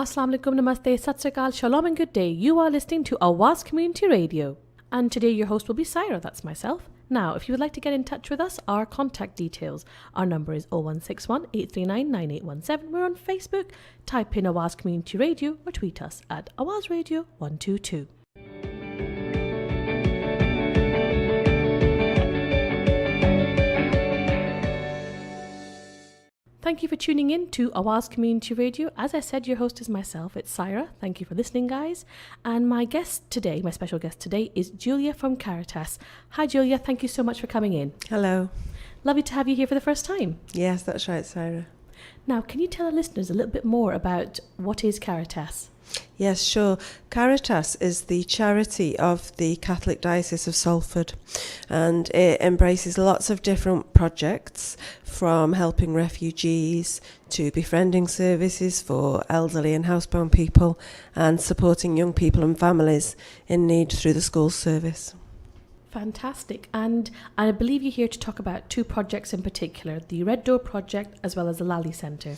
Assalamu alaikum, namaste, sat sri akal, shalom and good day. You are listening to Awaz Community Radio. And today your host will be Saira, that's myself. Now, if you would like to get in touch with us, our contact details. Our number is 0161 839 9817. We're on Facebook. Type in Awaz Community Radio or tweet us at Awaz Radio 122. Thank you for tuning in to Awaz Community Radio. As I said, your host is myself. It's Saira. Thank you for listening, guys. And my guest today, my special guest today, is Julia from Caritas. Hi, Julia. Thank you so much for coming in. Hello. Lovely to have you here for the first time. Yes, that's right, Saira. Now, can you tell our listeners a little bit more about what is Caritas? Yes, sure. Caritas is the charity of the Catholic Diocese of Salford, and it embraces lots of different projects, from helping refugees to befriending services for elderly and housebound people, and supporting young people and families in need through the school service. Fantastic. And I believe you're here to talk about two projects in particular, the Red Door project as well as the Lalley Centre.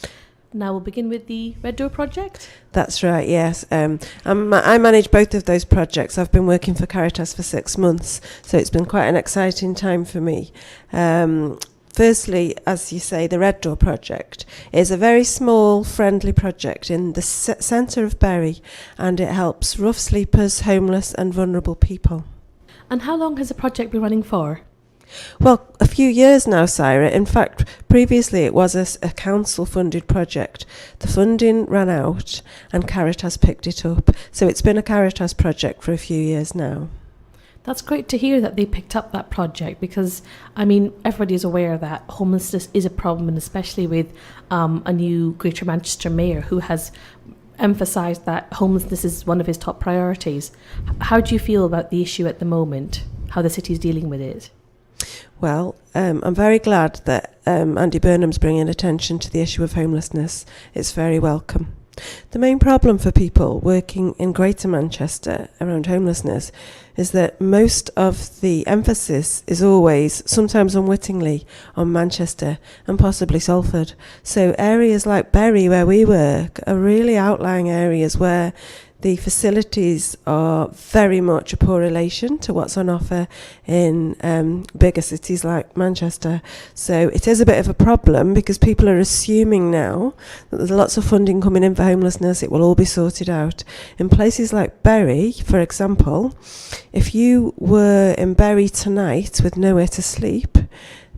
Now we'll begin with the Red Door project. That's right, yes. I manage both of those projects. I've been working for Caritas for 6 months, so it's been quite an exciting time for me. Firstly, as you say, the Red Door project is a very small, friendly project in the centre of Bury, and it helps rough sleepers, homeless and vulnerable people. And how long has the project been running for? Well, a few years now, Saira. In fact, previously it was a council-funded project. The funding ran out and Caritas picked it up. So it's been a Caritas project for a few years now. That's great to hear that they picked up that project because, I mean, everybody is aware that homelessness is a problem, and especially with a new Greater Manchester mayor who has emphasised that homelessness is one of his top priorities. How do you feel about the issue at the moment, how the city is dealing with it? Well, I'm very glad that Andy Burnham's bringing attention to the issue of homelessness. It's very welcome. The main problem for people working in Greater Manchester around homelessness is that most of the emphasis is always, sometimes unwittingly, on Manchester and possibly Salford. So areas like Bury, where we work, are really outlying areas where the facilities are very much a poor relation to what's on offer in bigger cities like Manchester. So it is a bit of a problem because people are assuming now that there's lots of funding coming in for homelessness, it will all be sorted out. In places like Bury, for example, if you were in Bury tonight with nowhere to sleep,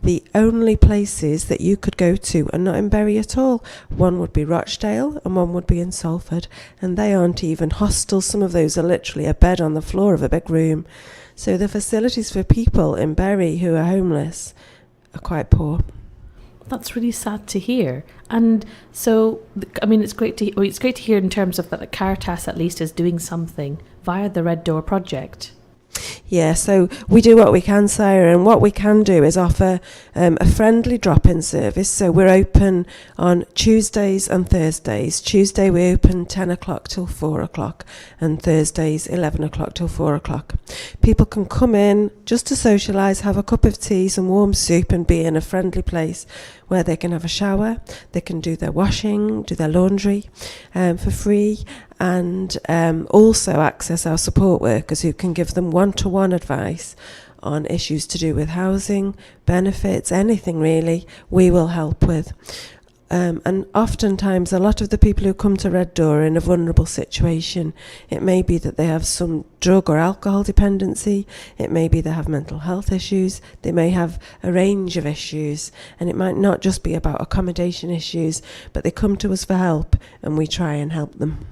the only places that you could go to are not in Bury at all. One would be Rochdale and one would be in Salford, and they aren't even hostels. Some of those are literally a bed on the floor of a big room. So the facilities for people in Bury who are homeless are quite poor. That's really sad to hear. And so, I mean, it's great to hear in terms of that Caritas at least is doing something via the Red Door project. Yeah, so we do what we can, Sarah, and what we can do is offer a friendly drop-in service. So we're open on Tuesdays and Thursdays. Tuesday we open 10 o'clock till 4 o'clock and Thursdays 11 o'clock till 4 o'clock. People can come in just to socialise, have a cup of tea, some warm soup and be in a friendly place where they can have a shower, they can do their washing, do their laundry for free, and also access our support workers who can give them one-to-one advice on issues to do with housing, benefits, anything really, we will help with. And oftentimes a lot of the people who come to Red Door are in a vulnerable situation. It may be that they have some drug or alcohol dependency, it may be they have mental health issues, they may have a range of issues, and it might not just be about accommodation issues, but they come to us for help and we try and help them.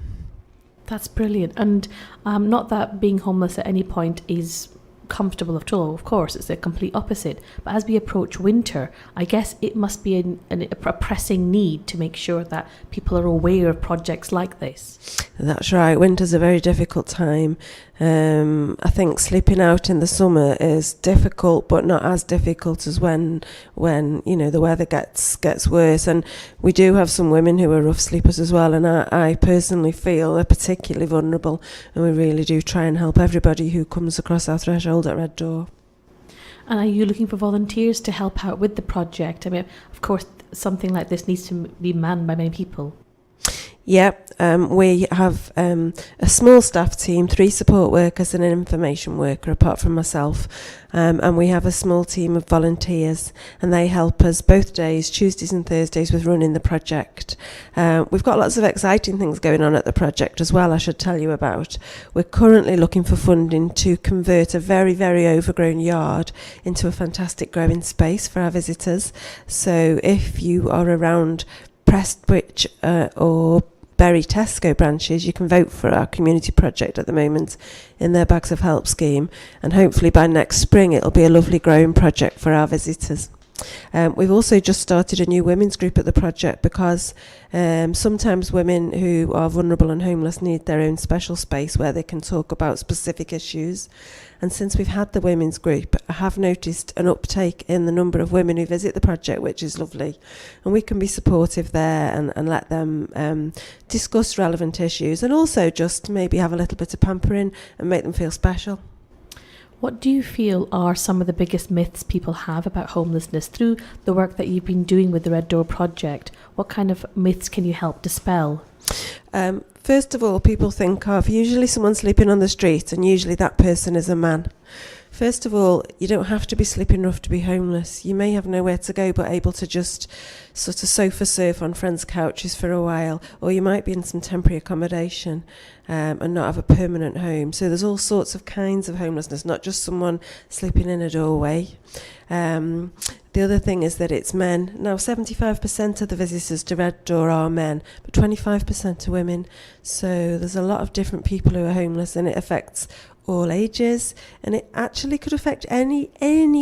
That's brilliant. And not that being homeless at any point is comfortable at all, of course, it's the complete opposite. But as we approach winter, I guess it must be a pressing need to make sure that people are aware of projects like this. That's right, winter's a very difficult time. I think sleeping out in the summer is difficult, but not as difficult as when you know the weather gets worse. And we do have some women who are rough sleepers as well, and I personally feel are particularly vulnerable, and we really do try and help everybody who comes across our threshold at Red Door. And are you looking for volunteers to help out with the project? I mean, of course, something like this needs to be manned by many people. Yeah, we have a small staff team, 3 support workers and an information worker apart from myself, and we have a small team of volunteers, and they help us both days, Tuesdays and Thursdays, with running the project. We've got lots of exciting things going on at the project as well, I should tell you about. We're currently looking for funding to convert a very, very overgrown yard into a fantastic growing space for our visitors. So if you are around Prestwich or Bury Tesco branches, you can vote for our community project at the moment in their Bags of Help scheme, and hopefully by next spring it'll be a lovely growing project for our visitors. We've also just started a new women's group at the project because sometimes women who are vulnerable and homeless need their own special space where they can talk about specific issues. And since we've had the women's group, I have noticed an uptake in the number of women who visit the project, which is lovely. And we can be supportive there and let them discuss relevant issues, and also just maybe have a little bit of pampering and make them feel special. What do you feel are some of the biggest myths people have about homelessness through the work that you've been doing with the Red Door Project? What kind of myths can you help dispel? First of all, people think of usually someone sleeping on the street, and usually that person is a man. First of all, you don't have to be sleeping rough to be homeless. You may have nowhere to go but able to just sort of sofa surf on friends' couches for a while, or you might be in some temporary accommodation and not have a permanent home. So there's all sorts of kinds of homelessness, not just someone sleeping in a doorway. The other thing is that it's men. Now, 75% of the visitors to Red Door are men, but 25% are women. So there's a lot of different people who are homeless, and it affects all ages, and it actually could affect any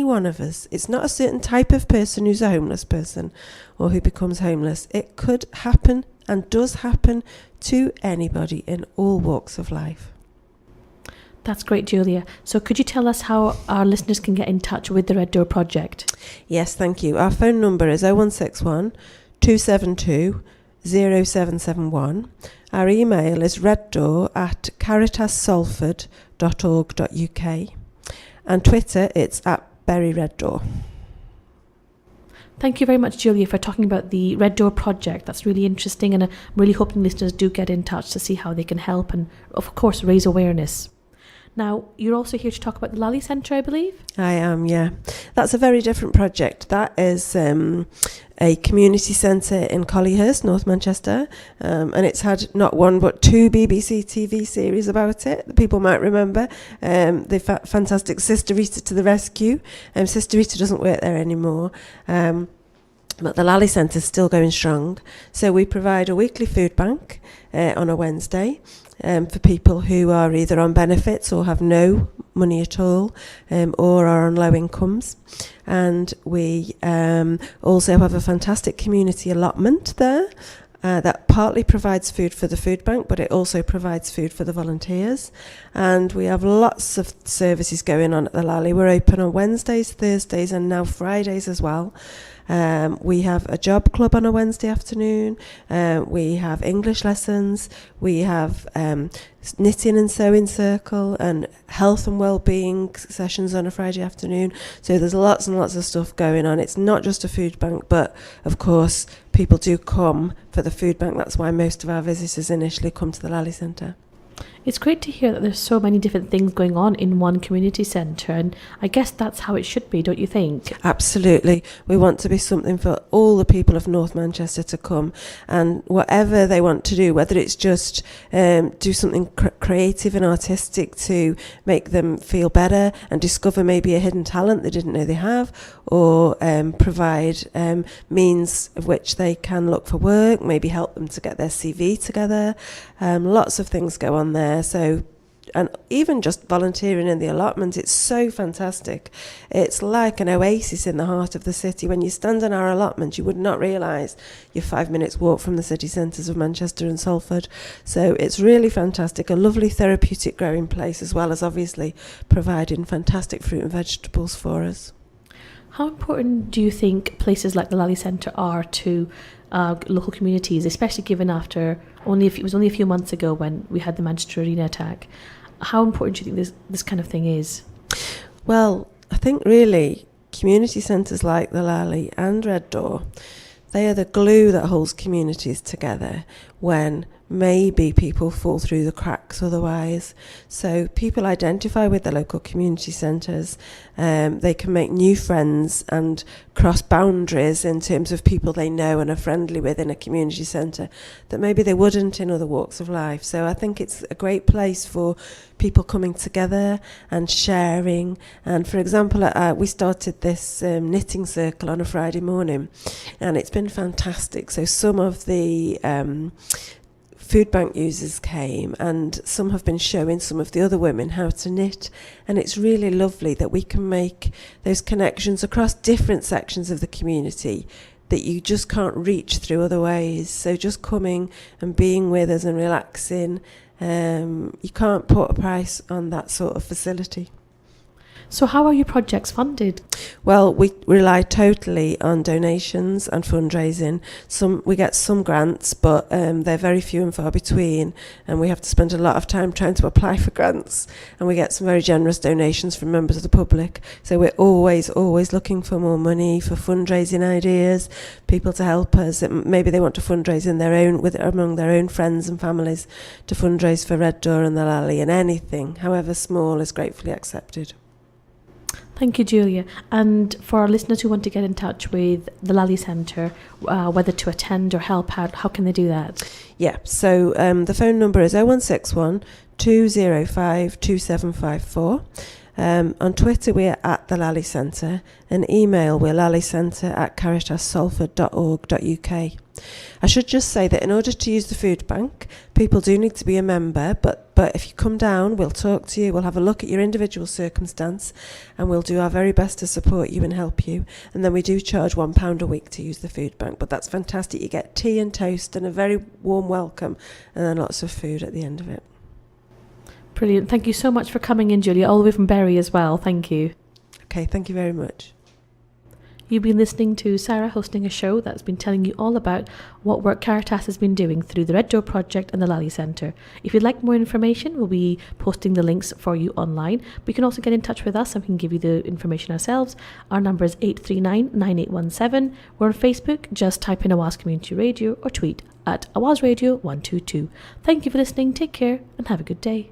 one of us. It's not a certain type of person who's a homeless person or who becomes homeless. It could happen and does happen to anybody in all walks of life. That's great, Julia. So could you tell us how our listeners can get in touch with the Red Door Project? Yes, thank you. Our phone number is 0161 272 0771. Our email is reddoor@caritassalford.org.uk, and Twitter it's @BerryRedDoor. Thank you very much, Julia, for talking about the Red Door Project. That's really interesting, and I'm really hoping listeners do get in touch to see how they can help and, of course, raise awareness. Now, you're also here to talk about the Lalley Centre, I believe? I am, yeah. That's a very different project. That is a community centre in Collyhurst, North Manchester, and it's had not one but 2 BBC TV series about it that people might remember. The fantastic Sister Rita to the Rescue. Sister Rita doesn't work there anymore. But the Lalley Centre is still going strong. So we provide a weekly food bank on a Wednesday for people who are either on benefits or have no money at all, or are on low incomes. And we also have a fantastic community allotment there that partly provides food for the food bank, but it also provides food for the volunteers. And we have lots of services going on at the Lalley. We're open on Wednesdays, Thursdays, and now Fridays as well. We have a job club on a Wednesday afternoon. We have English lessons. We have knitting and sewing circle and health and well-being sessions on a Friday afternoon. So there's lots and lots of stuff going on. It's not just a food bank, but of course people do come for the food bank. That's why most of our visitors initially come to the Lalley Centre. It's great to hear that there's so many different things going on in one community centre, and I guess that's how it should be, don't you think? Absolutely. We want to be something for all the people of North Manchester to come, and whatever they want to do, whether it's just do something creative and artistic to make them feel better and discover maybe a hidden talent they didn't know they have, or provide means of which they can look for work, maybe help them to get their CV together. Lots of things go on there. So, and even just volunteering in the allotment, it's so fantastic. It's like an oasis in the heart of the city. When you stand in our allotment, you would not realise you're 5 minutes walk from the city centres of Manchester and Salford. So it's really fantastic, a lovely therapeutic growing place, as well as obviously providing fantastic fruit and vegetables for us. How important do you think places like the Lalley Centre are to local communities, especially given after it was only a few months ago when we had the Manchester Arena attack? How important do you think this kind of thing is? Well, I think really community centres like the Lalley and Red Door, They are the glue that holds communities together when maybe people fall through the cracks otherwise. So people identify with the local community centres. They can make new friends and cross boundaries in terms of people they know and are friendly with in a community centre that maybe they wouldn't in other walks of life. So I think it's a great place for people coming together and sharing. And for example, we started this knitting circle on a Friday morning, and it's been fantastic. So some of the food bank users came, and some have been showing some of the other women how to knit, and it's really lovely that we can make those connections across different sections of the community that you just can't reach through other ways. So just coming and being with us and relaxing, you can't put a price on that sort of facility. So how are your projects funded? Well, we rely totally on donations and fundraising. We get some grants, but they're very few and far between, and we have to spend a lot of time trying to apply for grants, and we get some very generous donations from members of the public. So we're always looking for more money, for fundraising ideas, people to help us. Maybe they want to fundraise among their own friends and families, to fundraise for Red Door and the Lalley, and anything, however small, is gratefully accepted. Thank you, Julia. And for our listeners who want to get in touch with the Lalley Centre, whether to attend or help out, how can they do that? Yeah, so the phone number is 0161 205 2754. On Twitter, we're at the Lalley Centre, and email, we're lallycentre@caritassalford.org.uk. I should just say that in order to use the food bank, people do need to be a member, but if you come down, we'll talk to you, we'll have a look at your individual circumstance, and we'll do our very best to support you and help you. And then we do charge £1 a week to use the food bank, but that's fantastic. You get tea and toast and a very warm welcome, and then lots of food at the end of it. Brilliant. Thank you so much for coming in, Julia, all the way from Bury as well. Thank you. Okay, thank you very much. You've been listening to Sarah hosting a show that's been telling you all about what work Caritas has been doing through the Red Door Project and the Lalley Centre. If you'd like more information, we'll be posting the links for you online. But you can also get in touch with us and we can give you the information ourselves. Our number is 839 9817. We're on Facebook. Just type in Awaz Community Radio or tweet at Awaz Radio 122. Thank you for listening. Take care and have a good day.